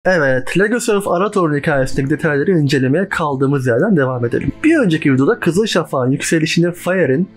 Evet, Legacy of Arathorn hikayesindeki detayları incelemeye kaldığımız yerden devam edelim. Bir önceki videoda Kızıl Şafak'ın yükselişine Faer'in,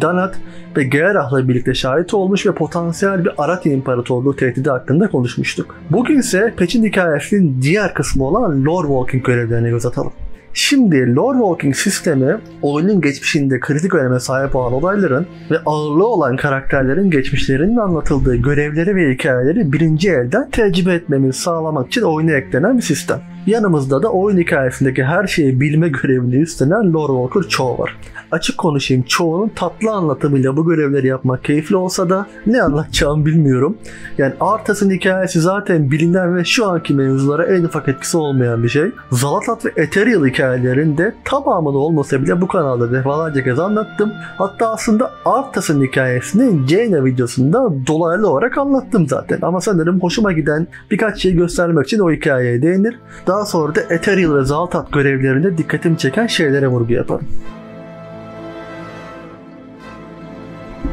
Danath ve Geralt'la birlikte şahit olmuş ve potansiyel bir Arathi İmparatorluğu tehdidi hakkında konuşmuştuk. Bugün ise Patch'in hikayesinin diğer kısmı olan Lore Walking görevlerine göz atalım. Şimdi Lore Walking sistemi oyunun geçmişinde kritik öneme sahip olan olayların ve ağırlığı olan karakterlerin geçmişlerinin anlatıldığı görevleri ve hikayeleri birinci elden tecrübe etmemizi sağlamak için oyuna eklenen bir sistem. Yanımızda da oyun hikayesindeki her şeyi bilme görevini üstlenen Lore Walker Cho var. Açık konuşayım, Cho'nun tatlı anlatımıyla bu görevleri yapmak keyifli olsa da ne anlatacağımı bilmiyorum. Yani Arthas'ın hikayesi zaten bilinen ve şu anki mevzulara en ufak etkisi olmayan bir şey. Xal'atath ve Ethereal hikayelerinde tamamını olmasa bile bu kanalda defalarca kez anlattım. Hatta aslında Arthas'ın hikayesini Jaina videosunda dolaylı olarak anlattım zaten. Ama sanırım hoşuma giden birkaç şey göstermek için o hikayeye değinir. Daha sonra da Ethereal ve Xal'atath görevlerinde dikkatimi çeken şeylere vurgu yaparım.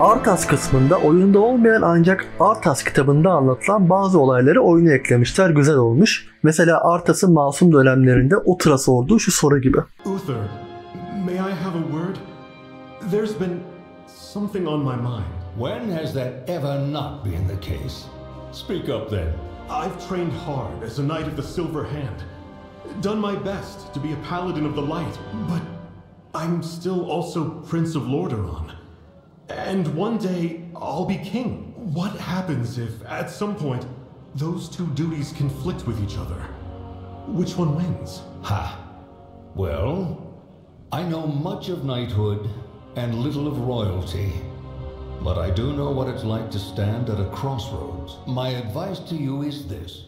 Arthas kısmında oyunda olmayan ancak Arthas kitabında anlatılan bazı olayları oyuna eklemişler, güzel olmuş. Mesela Arthas'ın masum dönemlerinde Uthra sorduğu şu soru gibi. Uther, may I have a word? There's been something on my mind. When has that ever not been the case? Speak up then. I've trained hard as a Knight of the Silver Hand, done my best to be a Paladin of the Light, but I'm still also Prince of Lordaeron. And one day, I'll be king. What happens if, at some point, those two duties conflict with each other? Which one wins? Ha! Well, I know much of knighthood and little of royalty, but I do know what it's like to stand at a crossroads. My advice to you is this.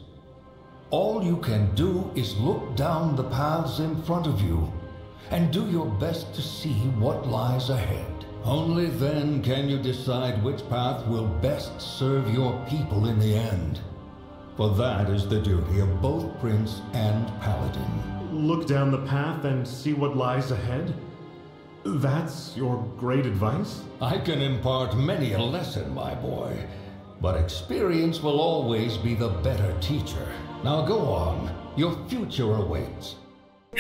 All you can do is look down the paths in front of you and do your best to see what lies ahead. Only then can you decide which path will best serve your people in the end. For that is the duty of both Prince and Paladin. Look down the path and see what lies ahead? That's your great advice? I can impart many a lesson, my boy, but experience will always be the better teacher. Now go on, your future awaits.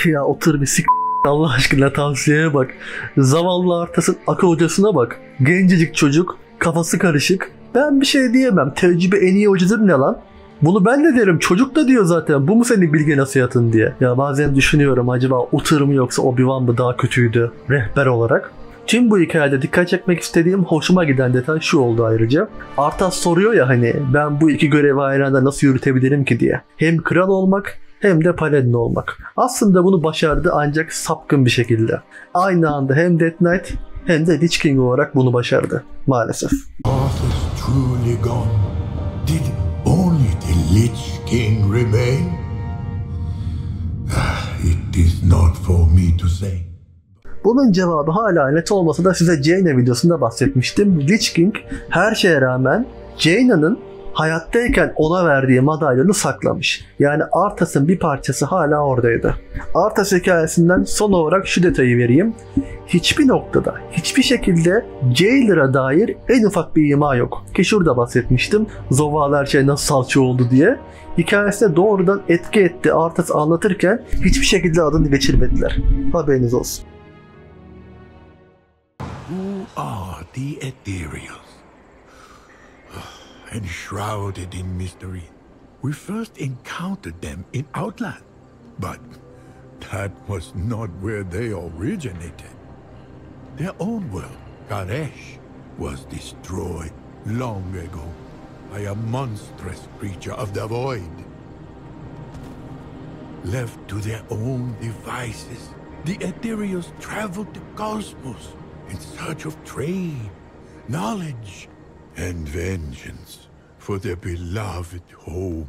Ya otur bir sik Allah aşkına, tavsiyeye bak. Zavallı Arthas'ın akıl hocasına bak. Gencecik çocuk, kafası karışık. Ben bir şey diyemem. Tecrübe en iyi hocadır ne lan? Bunu ben de derim. Çocuk da diyor zaten. Bu mu senin bilgi nasihatın diye. Ya bazen düşünüyorum, acaba Uther mı yoksa Obi-Wan mı daha kötüydü rehber olarak? Tüm bu hikayede dikkat çekmek istediğim, hoşuma giden detay şu oldu ayrıca. Arthas soruyor ya hani, ben bu iki görevi aynı anda nasıl yürütebilirim ki diye. Hem kral olmak hem de Paladin olmak. Aslında bunu başardı ancak sapkın bir şekilde. Aynı anda hem Death Knight hem de Lich King olarak bunu başardı maalesef. Arthas truly gone. Did only the Lich King remain? It is not for me to say. Bunun cevabı hala net olmasa da size Jaina videosunda bahsetmiştim. Lich King her şeye rağmen Jaina'nın hayattayken ona verdiği madalyonu saklamış. Yani Arthas'ın bir parçası hala oradaydı. Arthas hikayesinden son olarak şu detayı vereyim. Hiçbir noktada, hiçbir şekilde Jailer'a dair en ufak bir ima yok. Ki şurada bahsetmiştim. Zovaal her şey nasıl salça oldu diye. Hikayesine doğrudan etki etti Arthas anlatırken hiçbir şekilde adını geçirmediler. Haberiniz olsun. Who are the Ethereals? Enshrouded in mystery. We first encountered them in Outland, but that was not where they originated. Their own world, Karesh, was destroyed long ago by a monstrous creature of the void. Left to their own devices, the Ethereals traveled the cosmos in search of trade, knowledge, and vengeance for their beloved home.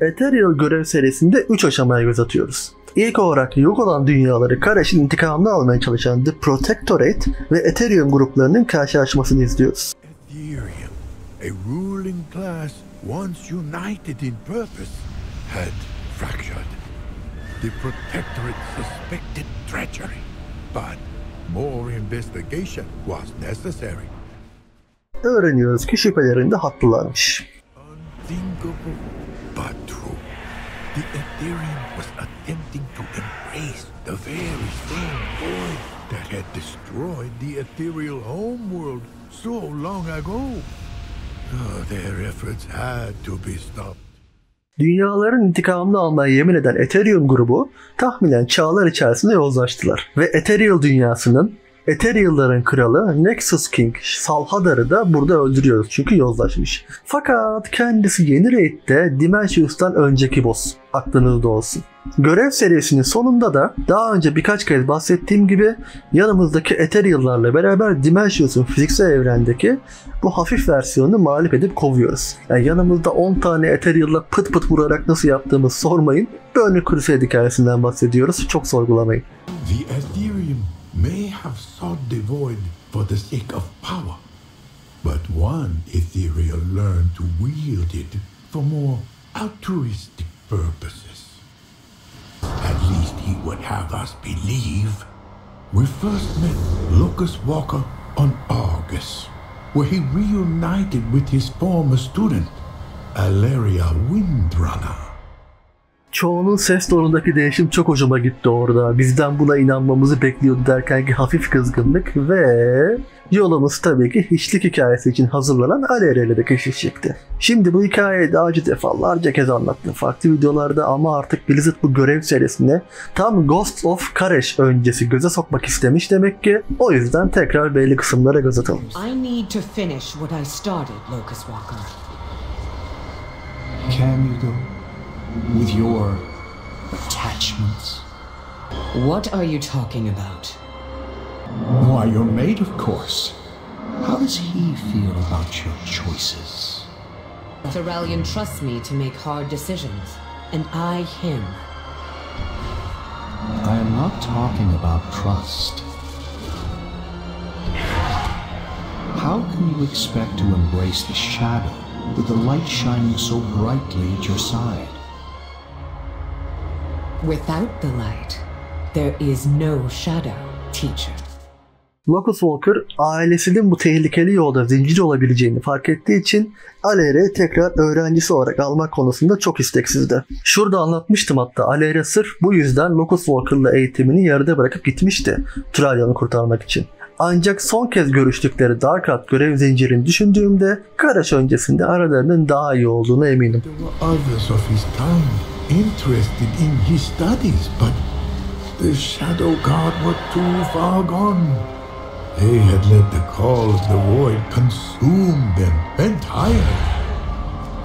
Ethereal görev serisinde 3 aşamaya göz atıyoruz. İlk olarak yok olan dünyaları Karesh'in intikamını almaya çalışan The Protectorate ve Ethereum gruplarının karşılaşmasını izliyoruz. Ethereum, a ruling class once united in purpose, had fractured. The Protectorate suspected treachery, but more investigation was necessary. Öğreniyoruz ki şüphelerinde haklılarmış. Unthinkable, but true. The Ethereum was attempting to embrace the very same void that had destroyed the ethereal homeworld so long ago. Their efforts had to be stopped. Dünyaların intikamını almaya yemin eden Ethereum grubu tahminen çağlar içerisinde yozlaştılar. Ve Ethereal dünyasının Ethereal'ların kralı Nexus King Salhadar'ı da burada öldürüyoruz çünkü yozlaşmış. Fakat kendisi yeni raid'de Dimensious'tan önceki boss. Aklınızda olsun. Görev serisinin sonunda da daha önce birkaç kez bahsettiğim gibi yanımızdaki Ethereal'larla beraber Dimensious'un fiziksel evrendeki bu hafif versiyonunu mağlup edip kovuyoruz. Yani yanımızda 10 tane Ethereal'la pıt pıt vurarak nasıl yaptığımızı sormayın. Burning Crusade hikayesinden bahsediyoruz. Çok sorgulamayın. The Ethereum may have sought the void for the sake of power, but one Ethereal learned to wield it for more altruistic purposes. At least he would have us believe. We first met Locust Walker on Argus, where he reunited with his former student, Alleria Windrunner. Çoğunun ses tonundaki değişim çok hoşuma gitti orada. Bizden buna inanmamızı bekliyordu derkenki hafif kızgınlık ve yolumuz tabii ki hiçlik hikayesi için hazırlanan Alleria ile de kesişecekti. Şimdi bu hikayeyi daha önce defalarca kez anlattım farklı videolarda ama artık Blizzard bu görev serisine tam Ghost of Karesh öncesi göze sokmak istemiş demek ki. O yüzden tekrar belli kısımlara göz atalım. I need to finish what I started, Locust Walker. Can you though? With your attachments? What are you talking about? Why, your mate, of course. How does he feel about your choices? Thoralion trusts me to make hard decisions, and I him. I am not talking about trust. How can you expect to embrace the shadow with the light shining so brightly at your side? Without the light, there is no shadow, teacher. Locust Walker ailesinin bu tehlikeli yolda zincir olabileceğini fark ettiği için Alleria'yı tekrar öğrencisi olarak almak konusunda çok isteksizdi. Şurada anlatmıştım hatta Alleria sırf bu yüzden Locust Walker'la eğitimini yarıda bırakıp gitmişti Thralia'nı kurtarmak için. Ancak son kez görüştükleri Darkhat görev zincirini düşündüğümde Karesh öncesinde aralarının daha iyi olduğuna eminim. There were others of his time interested in his studies, but the Shadow God were too far gone. They had let the call of the void consume them entirely.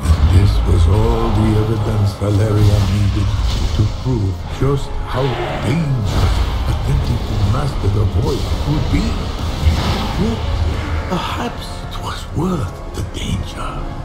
And this was all the evidence Alleria needed to prove just how dangerous attempting to master the void would be. Yet, perhaps it was worth the danger.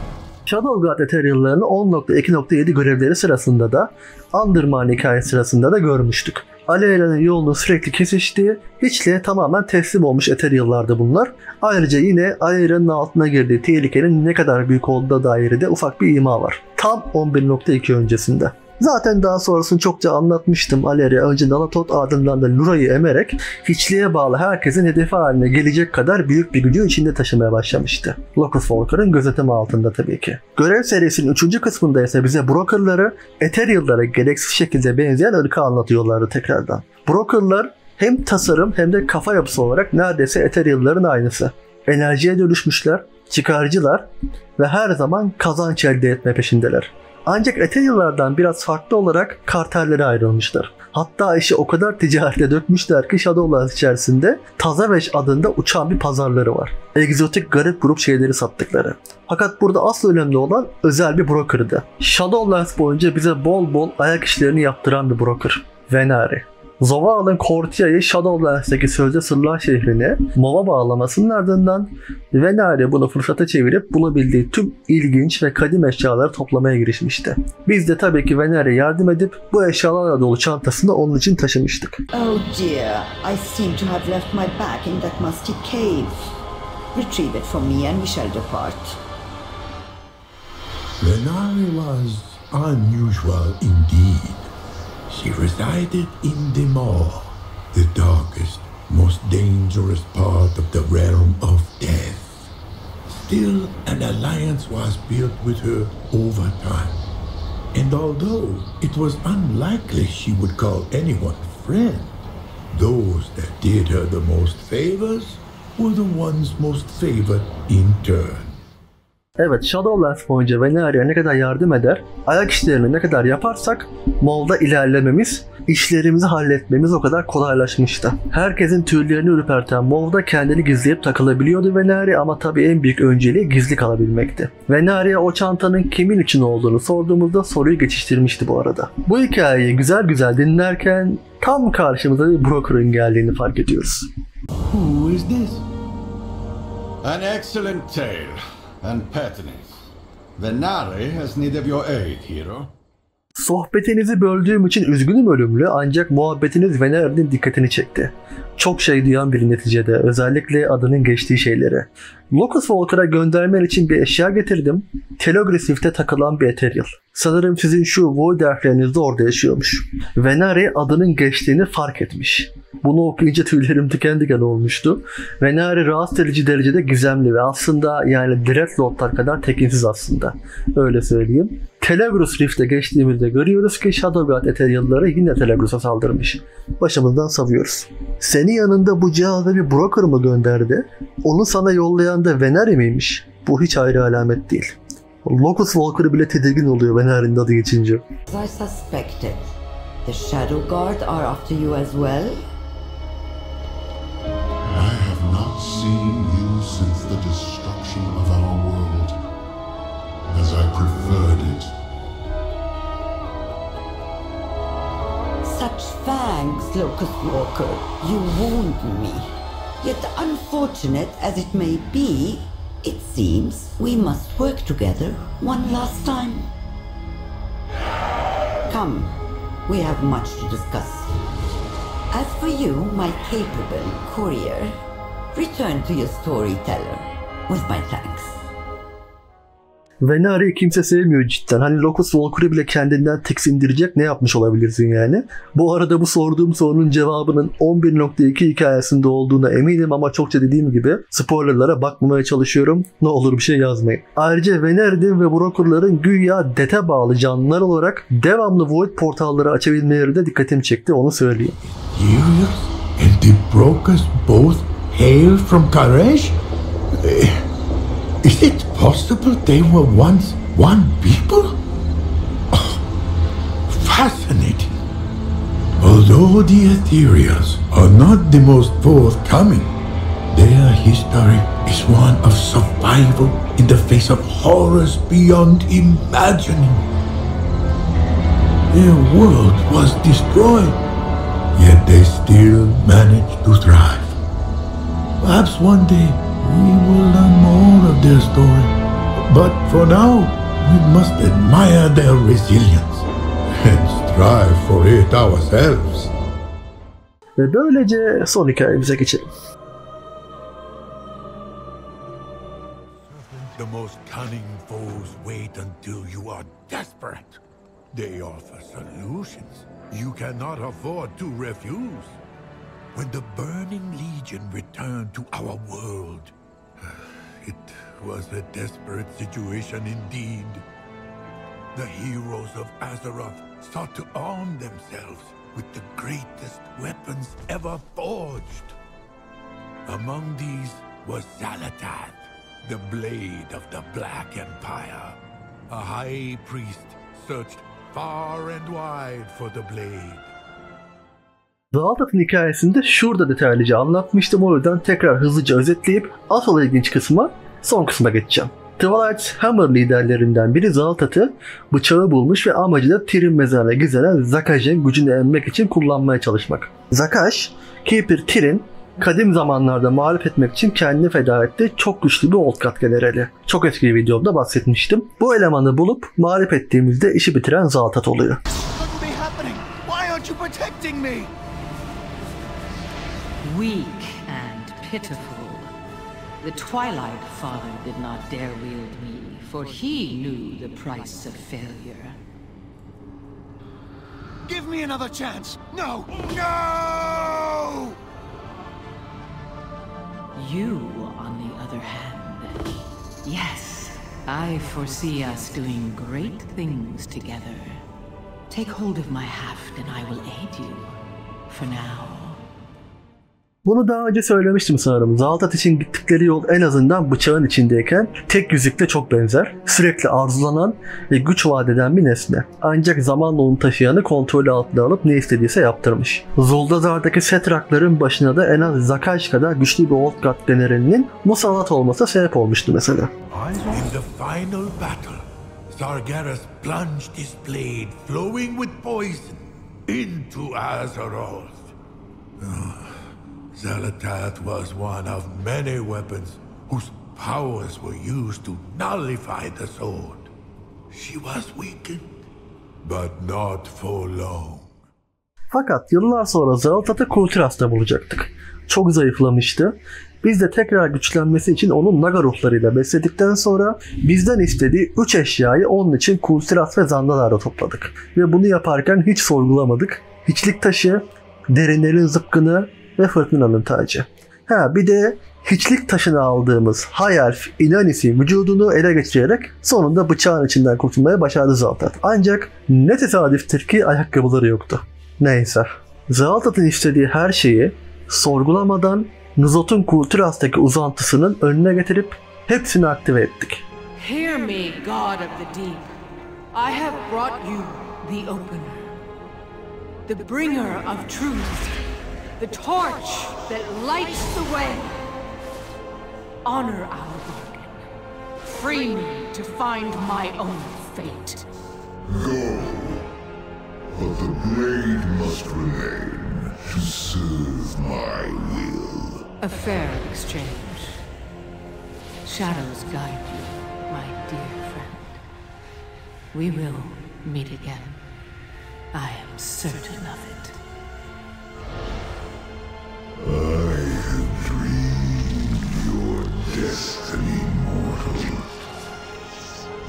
Shadow God Ethereal'ların 10.2.7 görevleri sırasında da Undermine hikayesi sırasında da görmüştük. Alleria'nın yolunun sürekli kesiştiği, hiçliğe tamamen teslim olmuş Ethereal'lardı bunlar. Ayrıca yine Alleria'nın altına girdiği tehlikenin ne kadar büyük olduğuna dair de ufak bir ima var. Tam 11.2 öncesinde. Zaten daha sonrasını çokça anlatmıştım. Alleria önce Nalatot ardından da Lura'yı emerek hiçliğe bağlı herkesin hedefi haline gelecek kadar büyük bir gücü içinde taşımaya başlamıştı. Locust Walker'ın gözetimi altında tabii ki. Görev serisinin 3. kısmında ise bize Broker'ları Ethereal'lara gereksiz şekilde benzeyen ırkı anlatıyorlardı tekrardan. Broker'lar hem tasarım hem de kafa yapısı olarak neredeyse Ethereal'ların aynısı. Enerjiye dönüşmüşler, çıkarcılar ve her zaman kazanç elde etme peşindeler. Ancak Ethereal'lardan biraz farklı olarak kartellere ayrılmışlar. Hatta işi o kadar ticarete dökmüşler ki Shadowlands içerisinde Tazavesh adında uçan bir pazarları var. Egzotik garip grup şeyleri sattıkları. Fakat burada asıl önemli olan özel bir broker'dı. Shadowlands boyunca bize bol bol ayak işlerini yaptıran bir broker. Venari. Zoval'ın Kortia'yı Shadowlands'taki sözde sırlar şehrine MoV'a bağlamasının ardından Venari bunu fırsata çevirip bulabildiği tüm ilginç ve kadim eşyaları toplamaya girişmişti. Biz de tabii ki Venari'ye yardım edip bu eşyalarla dolu çantasını onun için taşımıştık. Oh dear, I seem to have left my bag in that musty cave. Retrieve it for me and we shall depart. Venari was unusual indeed. She resided in the Maw, the darkest, most dangerous part of the realm of death. Still, an alliance was built with her over time. And although it was unlikely she would call anyone friend, those that did her the most favors were the ones most favored in turn. Evet, Shadowlands boyunca Venaria'ya ne kadar yardım eder, ayak işlerini ne kadar yaparsak Maul'da ilerlememiz, işlerimizi halletmemiz o kadar kolaylaşmıştı. Herkesin tüylerini ürperten Maul'da kendini gizleyip takılabiliyordu Venaria ama tabii en büyük önceliği gizli kalabilmekti. Venaria o çantanın kimin için olduğunu sorduğumuzda soruyu geçiştirmişti bu arada. Bu hikayeyi güzel güzel dinlerken tam karşımıza bir broker'ın geldiğini fark ediyoruz. Who is this? An excellent tale and pertinent. Venari has need of your aid, hero. Sohbetinizi böldüğüm için üzgünüm ölümlü ancak muhabbetiniz Venari'nin dikkatini çekti. Çok şey duyan bir neticede, özellikle adının geçtiği şeyleri. Locus Walker'a göndermen için bir eşya getirdim. Telogryph'te takılan bir Ethereal. Sanırım sizin şu Void harfleriniz de orada yaşıyormuş. Venari adının geçtiğini fark etmiş. Bunu okuyunca tüylerim diken diken olmuştu. Venari rahatsız edici derecede gizemli ve aslında yani Dreadlord'lar kadar tekinsiz aslında. Öyle söyleyeyim. Telegrus Rift'e geçtiğimizde görüyoruz ki Shadowguard Ethereal'ları yine Telegrus'a saldırmış. Başımızdan savuyoruz. Senin yanında bu cihaza bir broker mı gönderdi? Onu sana yollayan da Venari miymiş? Bu hiç ayrı alamet değil. Locus Walker bile tedirgin oluyor Venari'nin adı geçince. As I suspected, the Shadowguard are after you as well? I have not seen you since the destruction of our world, as I preferred it. Such fangs, Locus Walker. You wound me. Yet unfortunate as it may be, it seems we must work together one last time. Come, we have much to discuss. As for you, my capable courier, return to your storyteller with my thanks. Venari'yi kimse sevmiyor cidden. Hani Locus Walker'ı bile kendinden tiksindirecek ne yapmış olabilirsin yani? Bu arada bu sorduğum sorunun cevabının 11.2 hikayesinde olduğuna eminim ama çokça dediğim gibi spoilerlara bakmamaya çalışıyorum. Ne olur bir şey yazmayın. Ayrıca Venari'nin ve brokerların güya dete bağlı canlılar olarak devamlı Void portalları açabilmeleri de dikkatimi çekti, onu söyleyeyim. Sirius and the brokers both hail from Karesh? Is it possible they were once one people? Oh, fascinating. Although the Ethereals are not the most forthcoming, their history is one of survival in the face of horrors beyond imagining. Their world was destroyed, yet they still managed to thrive. Perhaps one day we will learn more of their story, but for now, we must admire their resilience and strive for it ourselves. Ve böylece son hikayemize geçelim. The most cunning foes wait until you are desperate. They offer solutions you cannot afford to refuse. When the Burning Legion returned to our world, it was a desperate situation indeed. The heroes of Azeroth sought to arm themselves with the greatest weapons ever forged. Among these was Xal'atath, the blade of the Black Empire. A high priest searched far and wide for the blade. Xal'atath'ın hikayesinde şurada detaylıca anlatmıştım, o yüzden tekrar hızlıca özetleyip asıl ilginç kısma, son kısma geçeceğim. Twilight Hammer liderlerinden biri Xal'atath'ı bıçağı bulmuş ve amacı da Tyr'in mezarına gizlenen Zakaj'ın gücünü emmek için kullanmaya çalışmak. Zakaj, Keeper Tyr'in kadim zamanlarda mağlup etmek için kendini feda ettiği çok güçlü bir Oldguard generali. Çok eski bir videomda bahsetmiştim. Bu elemanı bulup mağlup ettiğimizde işi bitiren Xal'atath oluyor. Weak and pitiful. The Twilight Father did not dare wield me, for he knew the price of failure. Give me another chance! No! No! You, on the other hand, yes, I foresee us doing great things together. Take hold of my haft and I will aid you. For now. Bunu daha önce söylemiştim sanırım. Zaltat için gittikleri yol en azından bıçağın içindeyken tek yüzükle çok benzer. Sürekli arzulanan ve güç vaat eden bir nesne. Ancak zamanla onu taşıyanı kontrolü altına alıp ne istediyse yaptırmış. Zuldazar'daki setrakların başına da en az Zakash kadar güçlü bir Old-God generalinin musallat olmasına sebep olmuştu mesela. In the final battle, Sargeras plunged his blade, flowing with poison, into Azeroth. Xal'atath was one of many weapons whose powers were used to nullify the sword. She was weakened, but not for long. Fakat yıllar sonra Xal'atath'ı Kultiras'ta bulacaktık. Çok zayıflamıştı. Biz de tekrar güçlenmesi için onu Naga ruhlarıyla besledikten sonra bizden istediği 3 eşyayı onun için Kultiras ve Zandalar'da topladık. Ve bunu yaparken hiç sorgulamadık. Hiçlik taşı, derinlerin zıpkını ve fırtınanın tacı. Bir de hiçlik taşını aldığımız High Elf Inanis'in vücudunu ele geçirerek sonunda bıçağın içinden kurtulmaya başardı Xal'atath. Ancak ne tesadüftür ki ayakkabıları yoktu. Neyse. Xal'atath'ın istediği her şeyi sorgulamadan N'Zoth'un Kultiras'taki uzantısının önüne getirip hepsini aktive ettik. Hear me, God of the Deep. I have brought you the Opener, the bringer of truth, the torch that lights the way. Honor our bargain. Free me to find my own fate. Go, but the blade must remain to serve my will. A fair exchange. Shadows guide you, my dear friend. We will meet again. I am certain of it. I have dreamed your destiny, mortal.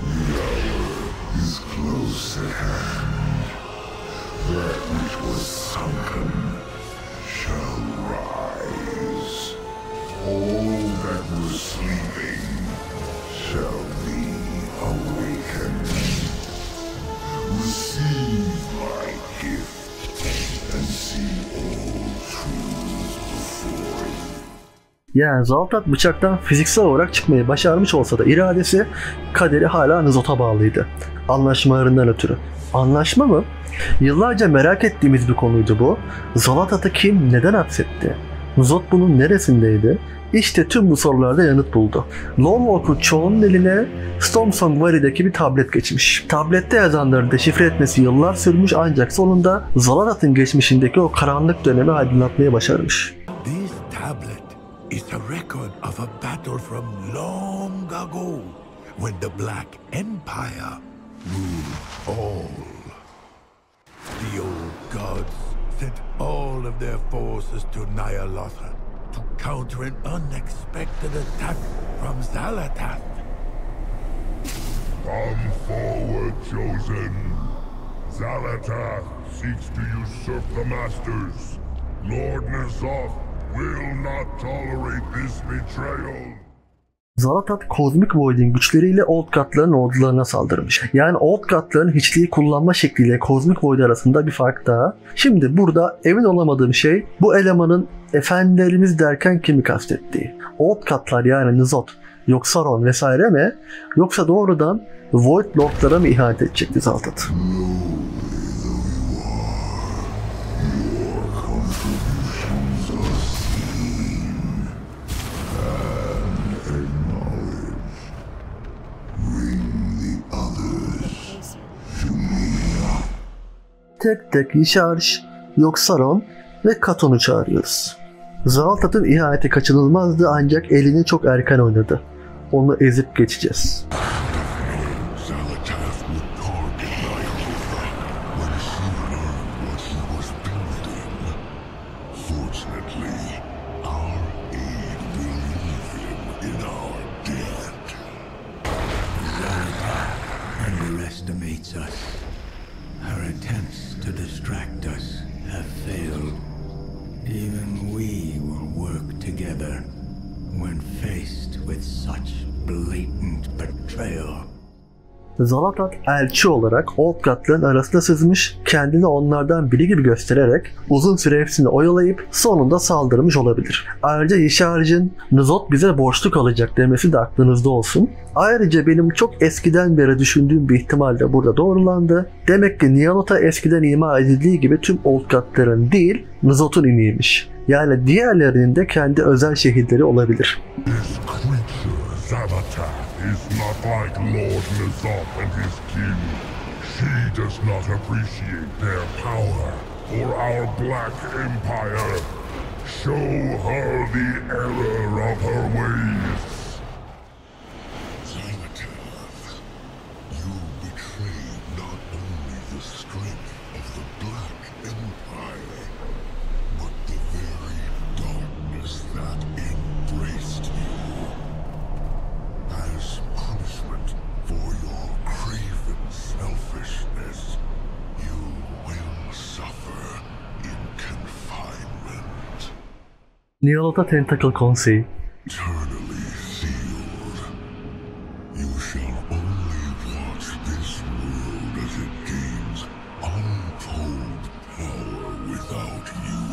The hour is close at hand. That which was sunken shall rise. All that was sleeping shall be awakened. Receive my gift and see all truths before you. Yani Xal'atath bıçaktan fiziksel olarak çıkmayı başarmış olsa da iradesi, kaderi hala N'Zoth'a bağlıydı. Anlaşmalarından ötürü. Anlaşma mı? Yıllarca merak ettiğimiz bir konuydu bu. Xal'atath'ı kim, neden hapsetti? N'Zoth bunun neresindeydi? İşte tüm bu sorularda yanıt buldu. Lone Wolf'un çoğunun eline Stormsong Valley'deki bir tablet geçmiş. Tablette yazanları deşifre etmesi yıllar sürmüş ancak sonunda Xal'atath'ın geçmişindeki o karanlık dönemi aydınlatmayı başarmış. This tablet is a record of a battle from long ago, when the Black Empire ruled all. The old gods sent all of their forces to Ny'alotha to counter an unexpected attack from Xal'atath. Come forward, Chosen. Xal'atath seeks to usurp the Masters. Lord N'Zoth will not tolerate this betrayal. Xal'atath Cosmic Void'in güçleriyle Old God'ların ordularına saldırmış. Yani Old God'ların hiçliği kullanma şekliyle Cosmic Void arasında bir fark daha. Şimdi burada emin olamadığım şey bu elemanın efendilerimiz derken kimi kastettiği. Old God'lar yani N'Zoth, yok Sauron vesaire mi? Yoksa doğrudan Void Lord'lara mı ihanet edecekti Xal'atath? Tek tek Yisharsh, yok Sauron ve Katon'u çağırıyoruz. Xal'atath'ın ihaneti kaçınılmazdı ancak elini çok erken oynadı. Onu ezip geçeceğiz. Xal'atath would target Ny'alotha when she learned what he was building. Fortunately, our aid will leave him in our debt. Xal'atath underestimates us. Her attempts to distract us have failed. Even we will work together when faced with such blatant betrayal. Zalatath elçi olarak Old-God'ların arasına sızmış, kendini onlardan biri gibi göstererek uzun süre hepsini oyalayıp sonunda saldırmış olabilir. Ayrıca Yisharj'ın N'Zoth bize borçlu kalacak demesi de aklınızda olsun. Ayrıca benim çok eskiden beri düşündüğüm bir ihtimal de burada doğrulandı. Demek ki Ny'alotha eskiden ima edildiği gibi tüm Old-God'ların değil, N'Zoth'un iniymiş. Yani diğerlerinin de kendi özel şehirleri olabilir. This creature, Zalatath, is not like Lord N'Zoth and his kin. She does not appreciate their power or our Black Empire. Show her the error of her ways. Zalatath, you betrayed not only the strength of the Black Empire, but the very darkness that embraced you. As punishment for your craven selfishness, you will suffer in confinement. Ny'alotha Tentacle Konseyi. Eternally sealed. You shall only watch this world as it gains untold power without you.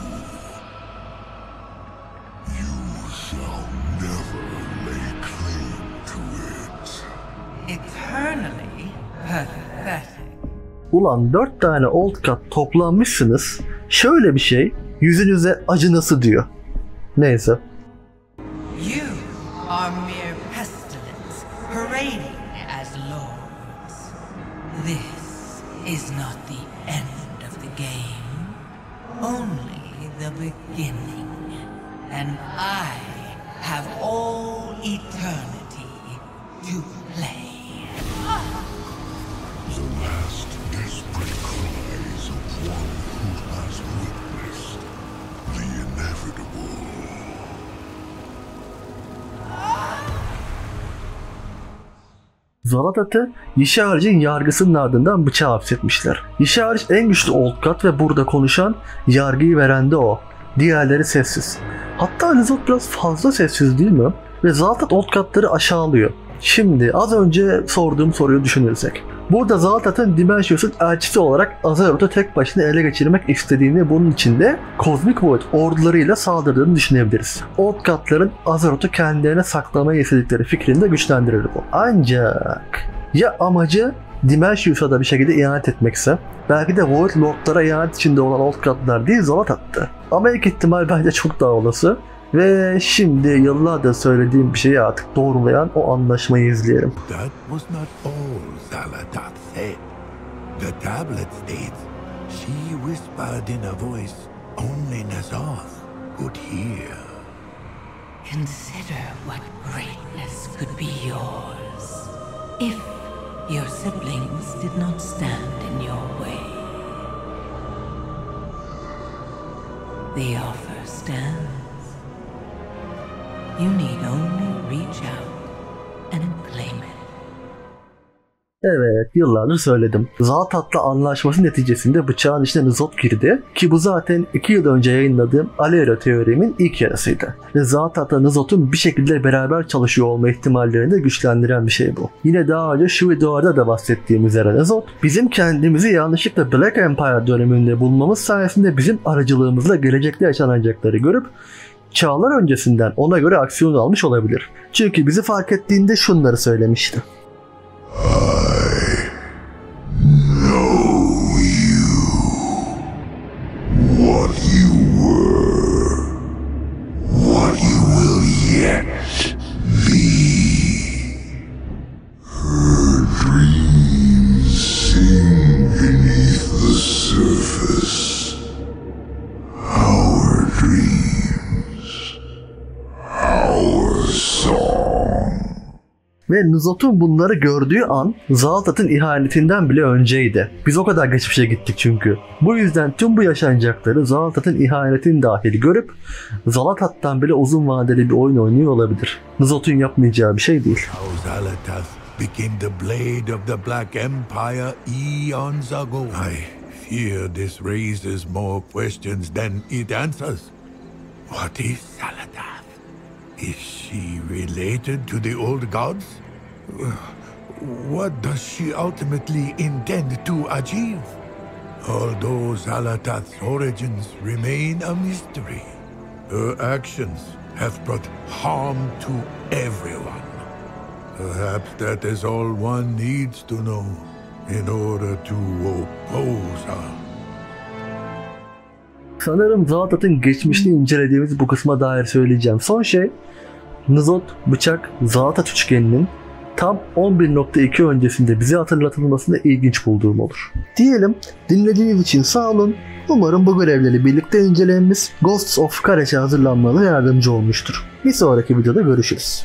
You shall never lay claim to it. Eternally pathetic. Ulan 4 tane Old-God toplanmışsınız. Şöyle bir şey yüzünüze acınası diyor. Neyse. You are mere pestilence, parading as lords. This is not the end of the game, only the beginning. And I have all eternity to play. The last desperate cries of one who has witnessed the inevitable. Zalatath'ı Yisharj'ın yargısının ardından bıçağa hapsetmişler. Yisharj en güçlü Old-God ve burada konuşan, yargıyı veren de o. Diğerleri sessiz. Hatta N'Zoth biraz fazla sessiz değil mi? Ve Zalatath Old-God'ları aşağılıyor. Şimdi az önce sorduğum soruyu düşünürsek. Burada Zalatath'ın Dimensios'un elçisi olarak Azeroth'u tek başına ele geçirmek istediğini, bunun için de Cosmic Void ordularıyla saldırdığını düşünebiliriz. Old-God'ların Azeroth'u kendilerine saklamayı istedikleri fikrini de güçlendirir bu. Ancak ya amacı Dimensios'a da bir şekilde ihanet etmekse, belki de Void Lord'lara ihanet içinde olan Old-God'lar değil Zalatath'tı. Ama ilk ihtimal bence çok daha olası. Ve şimdi yıllardır söylediğim bir şeyi artık doğrulayan o anlaşmayı izleyelim. That was not all Zalatath said. The tablet states she whispered in a voice only N'Zoth could hear. Consider what greatness could be yours if your siblings did not stand in your way. The offer stands. You need only reach out and claim it. Evet, yıllardır söyledim. Zalatath'la anlaşması neticesinde bıçağın içine N'Zoth girdi ki bu zaten 2 yıl önce yayınladığım Alero teorimin ilk yarısıydı. Ve Zalatath'la N'Zoth'un bir şekilde beraber çalışıyor olma ihtimallerini de güçlendiren bir şey bu. Yine daha önce şu videolarda da bahsettiğim üzere N'Zoth, bizim kendimizi yanlışlıkla Black Empire döneminde bulmamız sayesinde bizim aracılığımızla gelecekte yaşanacakları görüp çağlar öncesinden ona göre aksiyon almış olabilir. Çünkü bizi fark ettiğinde şunları söylemişti. What you were, what you will yet be. Her dreams sing beneath the surface. Our dreams, our song. Ve N'Zoth'un bunları gördüğü an Zalatath'ın ihanetinden bile önceydi. Biz o kadar geçmişe gittik çünkü. Bu yüzden tüm bu yaşanacakları Zalatath'ın ihanetini dahil görüp Zalatath'tan bile uzun vadeli bir oyun oynuyor olabilir. N'Zoth'un yapmayacağı bir şey değil. How Zalatath became the blade of the Black Empire eons ago. I fear this raises more questions than it answers. What is Zalatath? Is she related to the old gods? what does she ultimately intend to achieve? Although Xal'atath's origins remain a mystery, her actions have brought harm to everyone. Perhaps that is all one needs to know in order to oppose her. Sanırım Xal'atath'ın geçmişini incelediğimiz bu kısma dair söyleyeceğim son şey, N'Zoth bıçak Xal'atath üçgeninin tam 11.2 öncesinde bize hatırlatılmasını ilginç bulduğum olur. Diyelim, dinlediğiniz için sağ olun. Umarım bu görevleri birlikte incelememiz Ghosts of Karaş'a hazırlanmalı yardımcı olmuştur. Bir sonraki videoda görüşürüz.